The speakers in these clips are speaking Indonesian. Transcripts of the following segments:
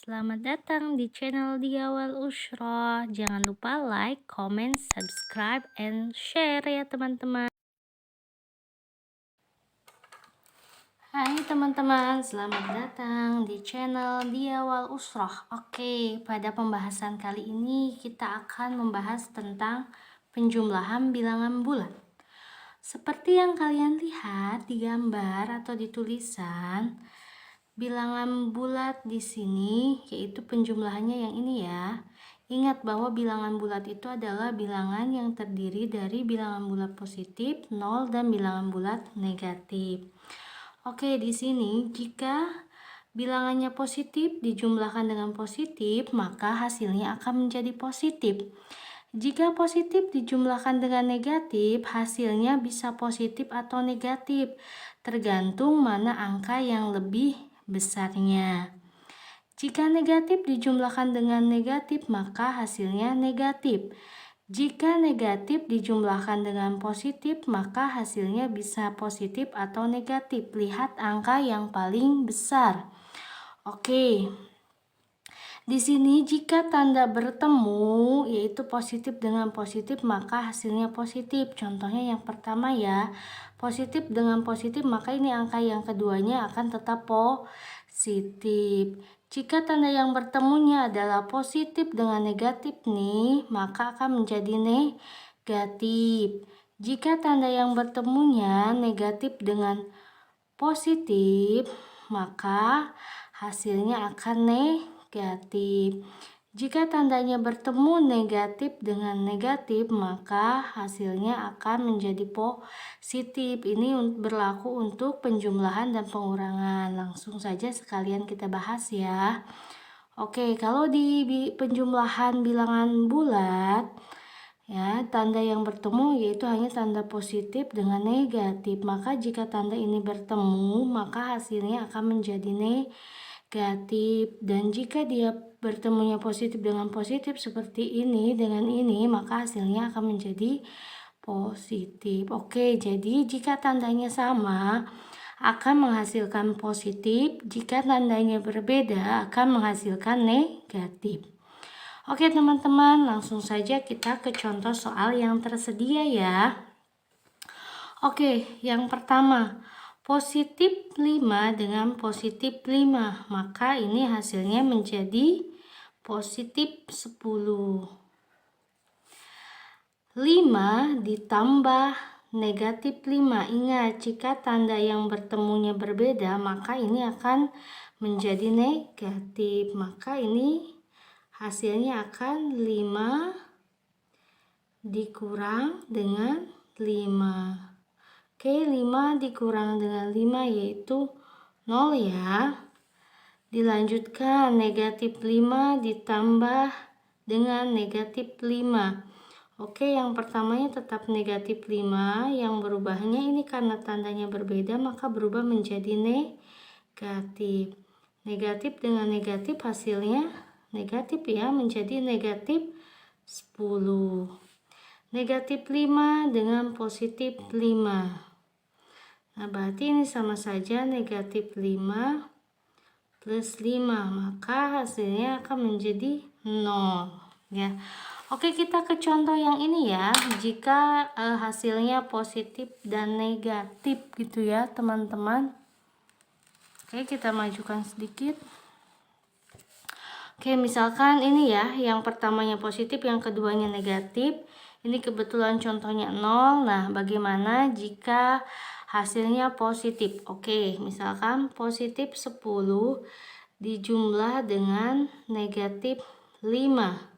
Selamat datang di channel Diawal Usyroh. Jangan lupa like, comment, subscribe, and share ya teman-teman. Hai teman-teman, selamat datang di channel Diawal Usyroh. Oke, pada pembahasan kali ini kita akan membahas tentang penjumlahan bilangan bulat. Seperti yang kalian lihat di gambar atau di tulisan, bilangan bulat di sini yaitu penjumlahannya yang ini ya. Ingat bahwa bilangan bulat itu adalah bilangan yang terdiri dari bilangan bulat positif, 0 dan bilangan bulat negatif. Oke, di sini jika bilangannya positif dijumlahkan dengan positif, maka hasilnya akan menjadi positif. Jika positif dijumlahkan dengan negatif, hasilnya bisa positif atau negatif, tergantung mana angka yang lebih besarnya. Jika negatif dijumlahkan dengan negatif, maka hasilnya negatif. Jika negatif dijumlahkan dengan positif, maka hasilnya bisa positif atau negatif. Lihat angka yang paling besar. Oke. Di sini jika tanda bertemu yaitu positif dengan positif, maka hasilnya positif. Contohnya yang pertama ya, positif dengan positif, maka ini angka yang keduanya akan tetap positif. Jika tanda yang bertemunya adalah positif dengan negatif nih, maka akan menjadi negatif. Jika tanda yang bertemunya negatif dengan positif, maka hasilnya akan negatif. Jika tandanya bertemu negatif dengan negatif, maka hasilnya akan menjadi positif. Ini berlaku untuk penjumlahan dan pengurangan. Langsung saja sekalian kita bahas ya. Oke, kalau di penjumlahan bilangan bulat, ya, tanda yang bertemu yaitu hanya tanda positif dengan negatif. Maka jika tanda ini bertemu, maka hasilnya akan menjadi negatif. Dan jika dia bertemunya positif dengan positif seperti ini dengan ini, maka hasilnya akan menjadi positif. Oke, jadi jika tandanya sama akan menghasilkan positif, jika tandanya berbeda akan menghasilkan negatif. Oke teman-teman, langsung saja kita ke contoh soal yang tersedia ya. Oke, yang pertama, positif 5 dengan positif 5, maka ini hasilnya menjadi positif 10. 5 ditambah negatif 5. Ingat, jika tanda yang bertemunya berbeda, maka ini akan menjadi negatif. Maka ini hasilnya akan 5 dikurang dengan 5. Oke, 5 dikurang dengan 5 yaitu 0 ya. Dilanjutkan, negatif 5 ditambah dengan negatif 5. Oke, yang pertamanya tetap negatif 5, yang berubahnya ini karena tandanya berbeda maka berubah menjadi negatif. Negatif dengan negatif hasilnya negatif ya, menjadi negatif 10. Negatif 5 dengan positif 5. Nah, berarti ini sama saja negatif 5 plus 5, maka hasilnya akan menjadi 0 ya. Oke, kita ke contoh yang ini ya. Jika hasilnya positif dan negatif gitu ya teman-teman. Oke, kita majukan sedikit. Oke, misalkan ini ya, yang pertamanya positif, yang keduanya negatif. Ini kebetulan contohnya 0. Nah, bagaimana jika hasilnya positif? Oke, misalkan positif 10 dijumlah dengan negatif 5.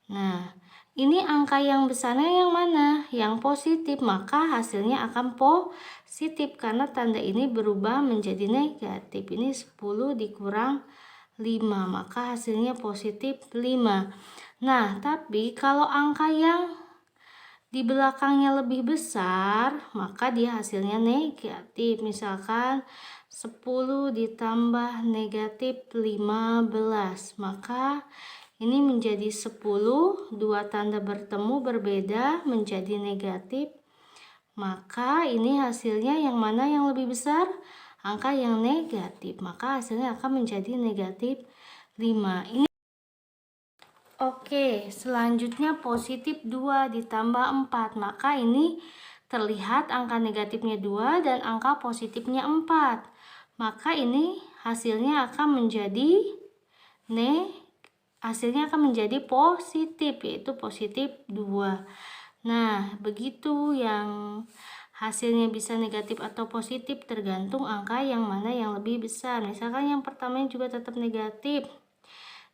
Nah, ini angka yang besarnya yang mana? Yang positif, maka hasilnya akan positif karena tanda ini berubah menjadi negatif. Ini 10 dikurang 5, maka hasilnya positif 5. Nah, tapi kalau angka yang di belakangnya lebih besar, maka dia hasilnya negatif. Misalkan 10 ditambah negatif 15, maka ini menjadi 10, dua tanda bertemu berbeda menjadi negatif. Maka ini hasilnya yang mana yang lebih besar? angka yang negatif, maka hasilnya akan menjadi negatif 5. Ini oke, selanjutnya positif 2 ditambah 4, maka ini terlihat angka negatifnya 2 dan angka positifnya 4. Maka ini hasilnya akan menjadi positif, yaitu positif 2. Nah, begitu yang hasilnya bisa negatif atau positif tergantung angka yang mana yang lebih besar. Misalkan yang pertama juga tetap negatif.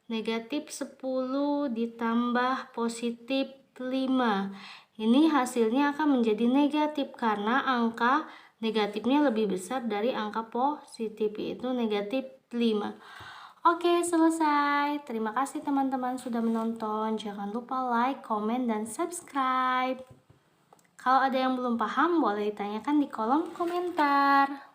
Negatif 10 ditambah positif 5. Ini hasilnya akan menjadi negatif karena angka negatifnya lebih besar dari angka positif, yaitu negatif 5. Oke, selesai. Terima kasih teman-teman sudah menonton. Jangan lupa like, komen, dan subscribe. Kalau ada yang belum paham, boleh ditanyakan di kolom komentar.